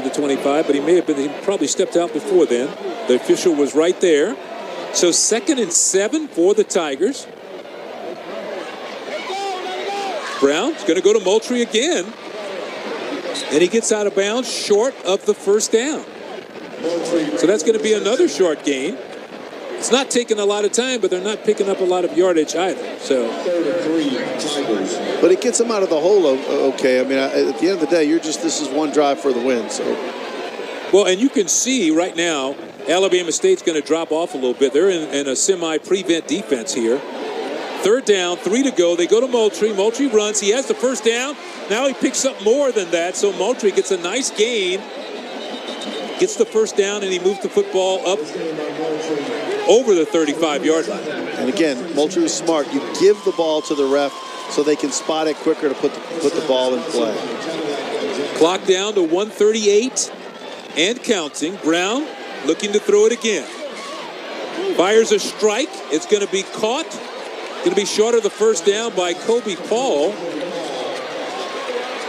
the 25, but he probably stepped out before then. The official was right there. So 2nd and 7 for the Tigers. Brown's going to go to Moultrie again. And he gets out of bounds short of the first down. So that's going to be another short gain. It's not taking a lot of time, but they're not picking up a lot of yardage either. So, but it gets them out of the hole. Okay, I mean, at the end of the day, this is one drive for the win. So, well, and you can see right now, Alabama State's going to drop off a little bit. They're in a semi-prevent defense here. 3rd down, 3 to go. They go to Moultrie. Moultrie runs. He has the first down. Now he picks up more than that. So Moultrie gets a nice gain. Gets the first down, and he moves the football up over the 35-yard line. And again, Moultrie is smart. You give the ball to the ref so they can spot it quicker to put the ball in play. Clock down to 1:38 and counting. Brown looking to throw it again. Fires a strike. It's going to be caught. Going to be short of the first down by Kobe Paul.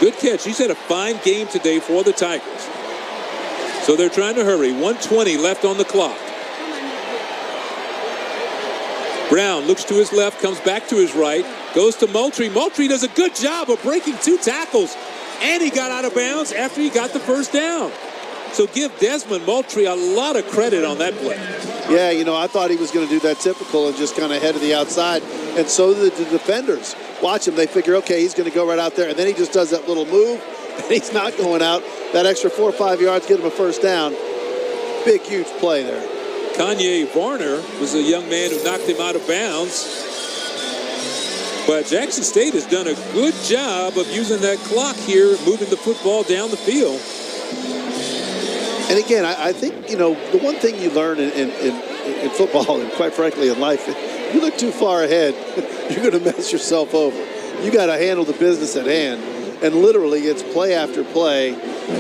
Good catch. He's had a fine game today for the Tigers. So they're trying to hurry. 1:20 left on the clock. Brown looks to his left, comes back to his right, goes to Moultrie. Moultrie does a good job of breaking 2 tackles, and he got out of bounds after he got the first down. So give Desmond Moultrie a lot of credit on that play. Yeah, I thought he was going to do that typical and just kind of head to the outside. And so did the defenders. Watch him. They figure, okay, he's going to go right out there. And then he just does that little move, and he's not going out. That extra 4 or 5 yards, get him a first down. Big, huge play there. Kanye Varner was a young man who knocked him out of bounds. But Jackson State has done a good job of using that clock here, moving the football down the field. And again, I think, the one thing you learn in football and quite frankly in life, if you look too far ahead, you're going to mess yourself over. You got to handle the business at hand. And literally, it's play after play.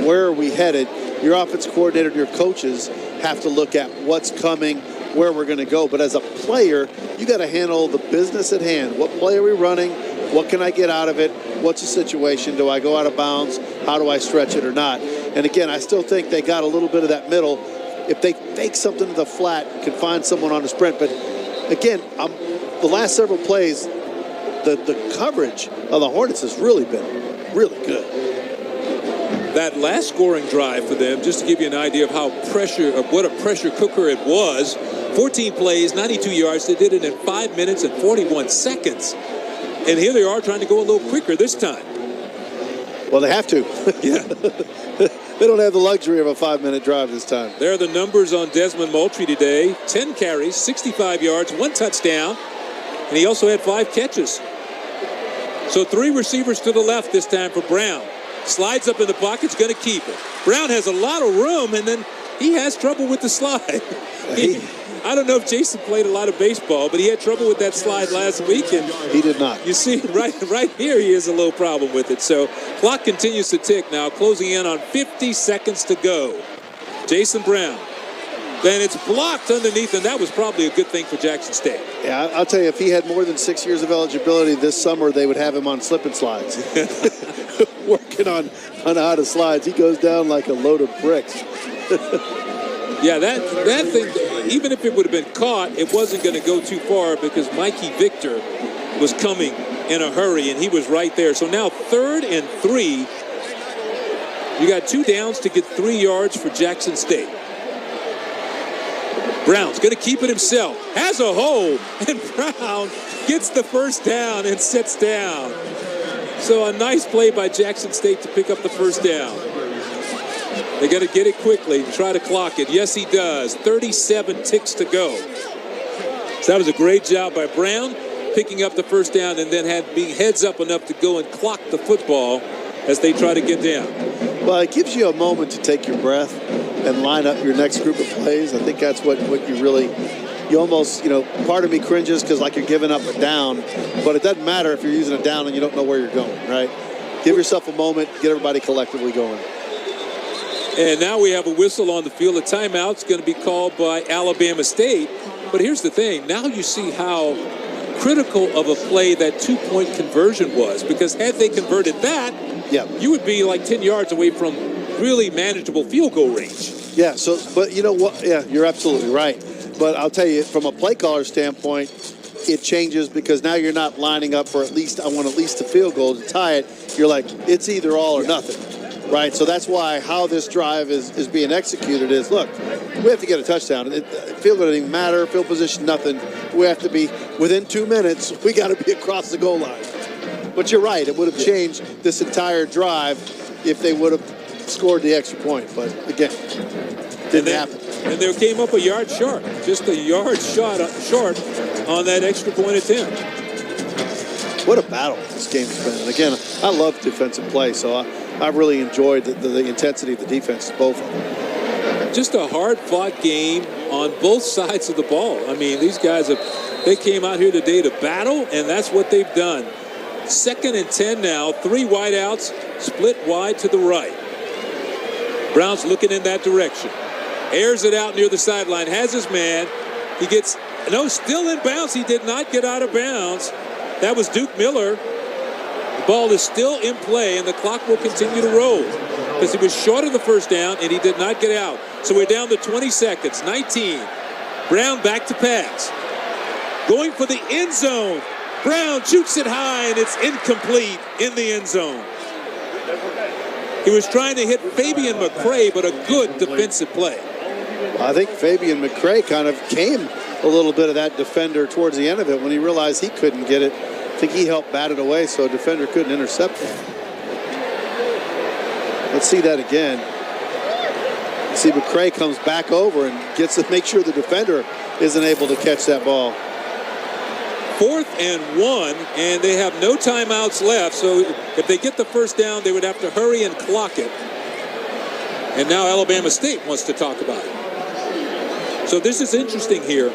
Where are we headed? Your offense coordinator and your coaches have to look at what's coming, where we're going to go. But as a player, you got to handle the business at hand. What play are we running? What can I get out of it? What's the situation? Do I go out of bounds? How do I stretch it or not? And again, I still think they got a little bit of that middle. If they fake something to the flat, can find someone on the sprint. But again, the last several plays, the coverage of the Hornets has really been really good. That last scoring drive for them, just to give you an idea of what a pressure cooker it was, 14 plays, 92 yards. They did it in 5 minutes and 41 seconds. And here they are trying to go a little quicker this time. Well, they have to. Yeah. They don't have the luxury of a 5-minute drive this time. There are the numbers on Desmond Moultrie today. 10 carries, 65 yards, 1 touchdown. And he also had 5 catches. So 3 receivers to the left this time for Brown. Slides up in the pocket's going to keep it. Brown has a lot of room, and then he has trouble with the slide. I don't know if Jason played a lot of baseball, but he had trouble with that slide last week. And he did not. You see, right here, he has a little problem with it. So clock continues to tick now, closing in on 50 seconds to go. Jason Brown. Then it's blocked underneath, and that was probably a good thing for Jackson State. Yeah, I'll tell you, if he had more than 6 years of eligibility this summer, they would have him on slip and slides. Working on how to slides. He goes down like a load of bricks. Yeah, that thing, even if it would have been caught, it wasn't going to go too far because Mikey Victor was coming in a hurry, and he was right there. So now 3rd and 3. You got 2 downs to get 3 yards for Jackson State. Brown's going to keep it himself. Has a hole, and Brown gets the first down and sits down. So a nice play by Jackson State to pick up the first down. They got to get it quickly and try to clock it. Yes, he does. 37 ticks to go. So that was a great job by Brown, picking up the first down and then being heads up enough to go and clock the football as they try to get down. Well, it gives you a moment to take your breath and line up your next group of plays. I think that's what you really, you almost, part of me cringes because like you're giving up a down, but it doesn't matter if you're using a down and you don't know where you're going, right? Give yourself a moment, get everybody collectively going. And now we have a whistle on the field. A timeout's going to be called by Alabama State. But here's the thing. Now you see how critical of a play that 2-point conversion was. Because had they converted that, you would be like 10 yards away from really manageable field goal range. Yeah, but you know what? Yeah, you're absolutely right. But I'll tell you, from a play caller standpoint, it changes because now you're not lining up for I want at least a field goal to tie it. You're like, it's either all or nothing, right? So that's why how this drive is being executed is, look, we have to get a touchdown. Field goal doesn't even matter, field position, nothing. We have to be within 2 minutes. We got to be across the goal line. But you're right, it would have changed this entire drive if they would have scored the extra point. But again, didn't happen. And they came up a yard short, just a yard short on that extra point attempt. What a battle this game's been. And again, I love defensive play, so I really enjoyed the intensity of the defense, both of them. Just a hard-fought game on both sides of the ball. I mean, these guys, they came out here today to battle, and that's what they've done. 2nd and 10 now, 3 wideouts, split wide to the right. Brown's looking in that direction. Airs it out near the sideline, has his man. He gets, still in bounds. He did not get out of bounds. That was Duke Miller. The ball is still in play, and the clock will continue to roll because he was short of the first down, and he did not get out. So we're down to 20 seconds, 19. Brown back to pass. Going for the end zone. Brown shoots it high, and it's incomplete in the end zone. He was trying to hit Fabian McCray, but a good defensive play. I think Fabian McCray kind of came a little bit of that defender towards the end of it when he realized he couldn't get it. I think he helped bat it away so a defender couldn't intercept it. Let's see that again. See, McCray comes back over and gets to make sure the defender isn't able to catch that ball. 4th and 1, and they have no timeouts left. So if they get the first down, they would have to hurry and clock it. And now Alabama State wants to talk about it. So this is interesting here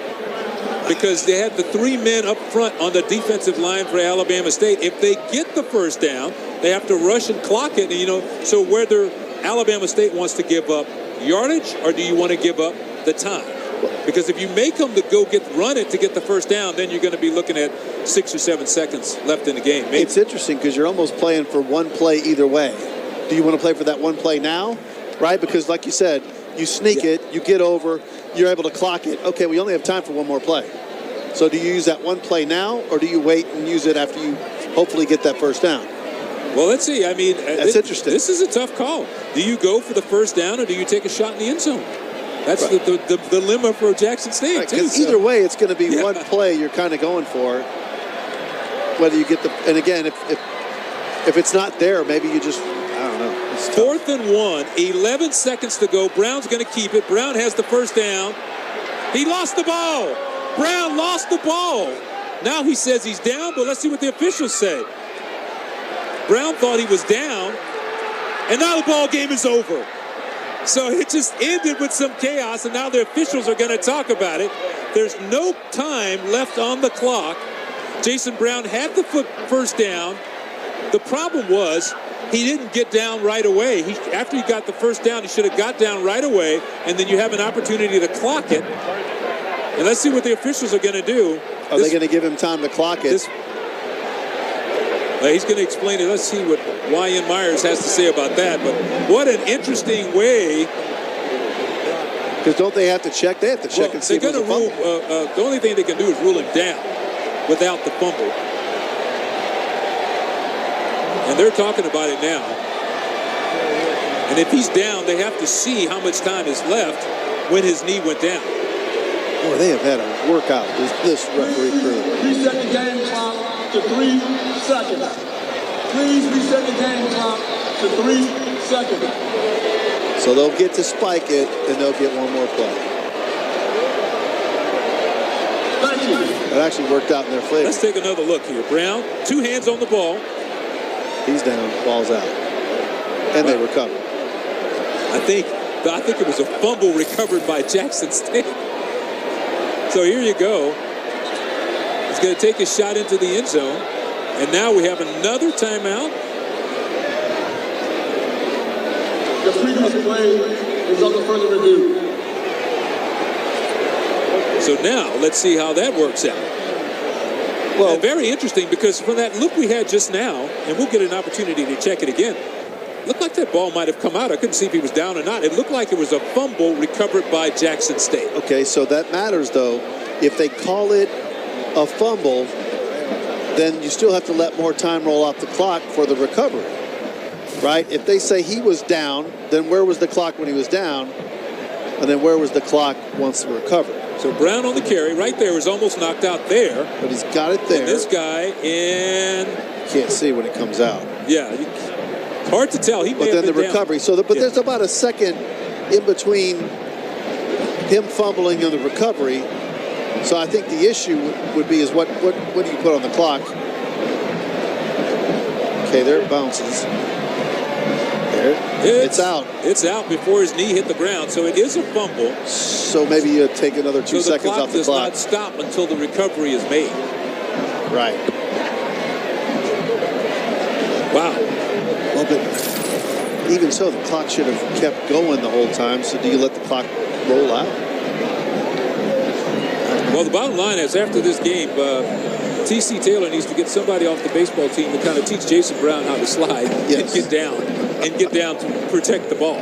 because they had the 3 men up front on the defensive line for Alabama State. If they get the first down, they have to rush and clock it. And, so whether Alabama State wants to give up yardage or do you want to give up the time? Because if you make them to go run it to get the first down, then you're going to be looking at 6 or 7 seconds left in the game. Maybe. It's interesting because you're almost playing for one play either way. Do you want to play for that one play now? Right? Because like you said, you sneak it, you get over, you're able to clock it. Okay, we only have time for one more play. So do you use that one play now or do you wait and use it after you hopefully get that first down? Well, let's see. I mean, that's interesting. This is a tough call. Do you go for the first down or do you take a shot in the end zone? That's right. the dilemma for Jackson State, right, too. Either way, it's going to be one play you're kind of going for. Whether you get and again, if it's not there, maybe you just, I don't know. 4th and 1, 11 seconds to go. Brown's going to keep it. Brown has the first down. He lost the ball. Brown lost the ball. Now he says he's down, but let's see what the officials say. Brown thought he was down, and now the ball game is over. So it just ended with some chaos, and now the officials are going to talk about it. There's no time left on the clock. Jason Brown had the first down. The problem was he didn't get down right away. After he got the first down, he should have got down right away, and then you have an opportunity to clock it. And let's see what the officials are going to do. Are they going to give him time to clock it? He's going to explain it. Let's see what Ian Myers has to say about that. But what an interesting way. Because don't they have to check? They have to check and see if it's a fumble. The only thing they can do is rule him down without the fumble. And they're talking about it now. And if he's down, they have to see how much time is left when his knee went down. Boy, they have had a workout, this referee crew. Reset the game clock to 3 seconds. Please reset the game clock to 3 seconds. So they'll get to spike it, and they'll get one more play. Thank you. That actually worked out in their favor. Let's take another look here. Brown, 2 hands on the ball. He's down, ball's out. And they recover. I think it was a fumble recovered by Jackson State. So here you go. He's going to take a shot into the end zone. And now we have another timeout. The previous play is under further review. So now let's see how that works out. Well, very interesting because from that look we had just now, and we'll get an opportunity to check it again, Looked like that ball might have come out. I couldn't see if he was down or not. It looked like it was a fumble recovered by Jackson State. Okay, so that matters, though. If they call it a fumble, then you still have to let more time roll off the clock for the recovery, right? If they say he was down, then where was the clock when he was down? And then where was the clock once the recovery? So Brown on the carry right there was almost knocked out there. But he's got it there. And this guy can't see when it comes out. Yeah, it's hard to tell. He may but have then been the recovery. Down. So, but there's about a second in between him fumbling and the recovery. So I think the issue would be is what do you put on the clock? Okay, there it bounces. There, it's out. It's out before his knee hit the ground, so it is a fumble. So maybe you take another 2 seconds off the clock. Does not stop until the recovery is made. Right. Wow. Well, but even so, the clock should have kept going the whole time. So do you let the clock roll out? Well, the bottom line is after this game, T.C. Taylor needs to get somebody off the baseball team to kind of teach Jason Brown how to slide and get down to protect the ball.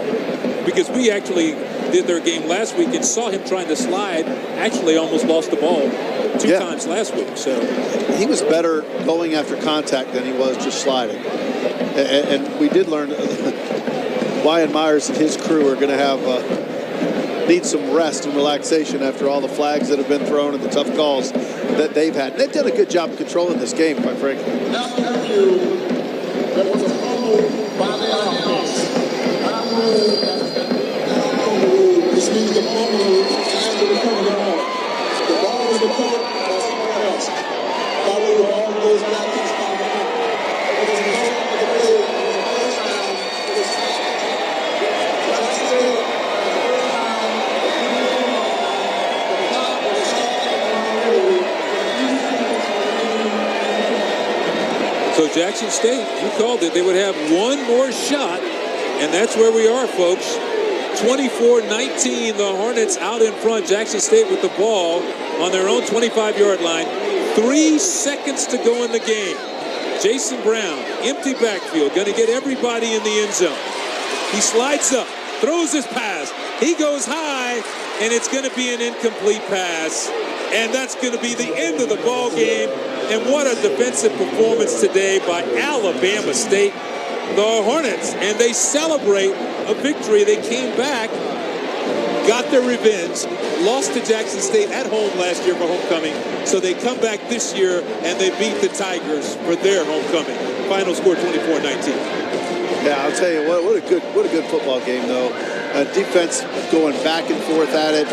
Because we actually did their game last week and saw him trying to slide, actually almost lost the ball two times last week. So he was better going after contact than he was just sliding. And we did learn Wyatt Myers and his crew are going to have need some rest and relaxation after all the flags that have been thrown and the tough calls that they've had. They've done a good job controlling this game, quite frankly. There was a fumble by the offense. This means the fumble and the recovery ball. The ball was recovered by someone else. That way the ball goes back to the spot. It was a goal of the play. It was a first down. It was like I said, the first down. The clock was stopped already. So Jackson State, you called it, they would have one more shot, and that's where we are, folks. 24-19, the Hornets out in front. Jackson State with the ball on their own 25-yard line. 3 seconds to go in the game. Jason Brown, empty backfield, going to get everybody in the end zone. He slides up, throws his pass. He goes high, and it's going to be an incomplete pass. And that's going to be the end of the ball game. And what a defensive performance today by Alabama State. The Hornets, and they celebrate a victory. They came back, got their revenge, lost to Jackson State at home last year for homecoming. So they come back this year, and they beat the Tigers for their homecoming. Final score 24-19. Yeah, I'll tell you what a good football game, though. Defense going back and forth at it.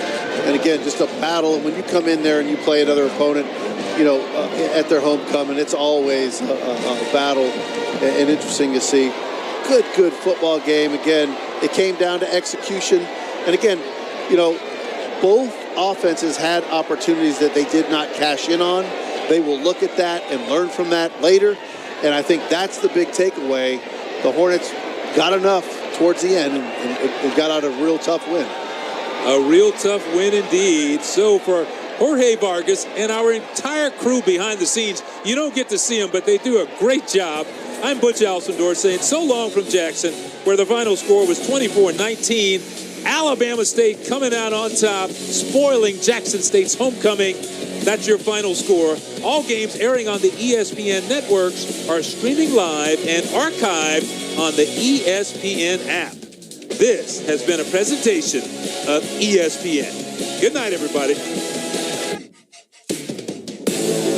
And again, just a battle. And when you come in there and you play another opponent, at their homecoming, it's always a battle and interesting to see. Good football game. Again, it came down to execution. And again, both offenses had opportunities that they did not cash in on. They will look at that and learn from that later. And I think that's the big takeaway. The Hornets got enough towards the end and got out a real tough win. A real tough win indeed. So for Jorge Vargas and our entire crew behind the scenes, you don't get to see them, but they do a great job. I'm Butch Alcindor saying so long from Jackson, where the final score was 24-19. Alabama State coming out on top, spoiling Jackson State's homecoming. That's your final score. All games airing on the ESPN networks are streaming live and archived on the ESPN app. This has been a presentation of ESPN. Good night, everybody.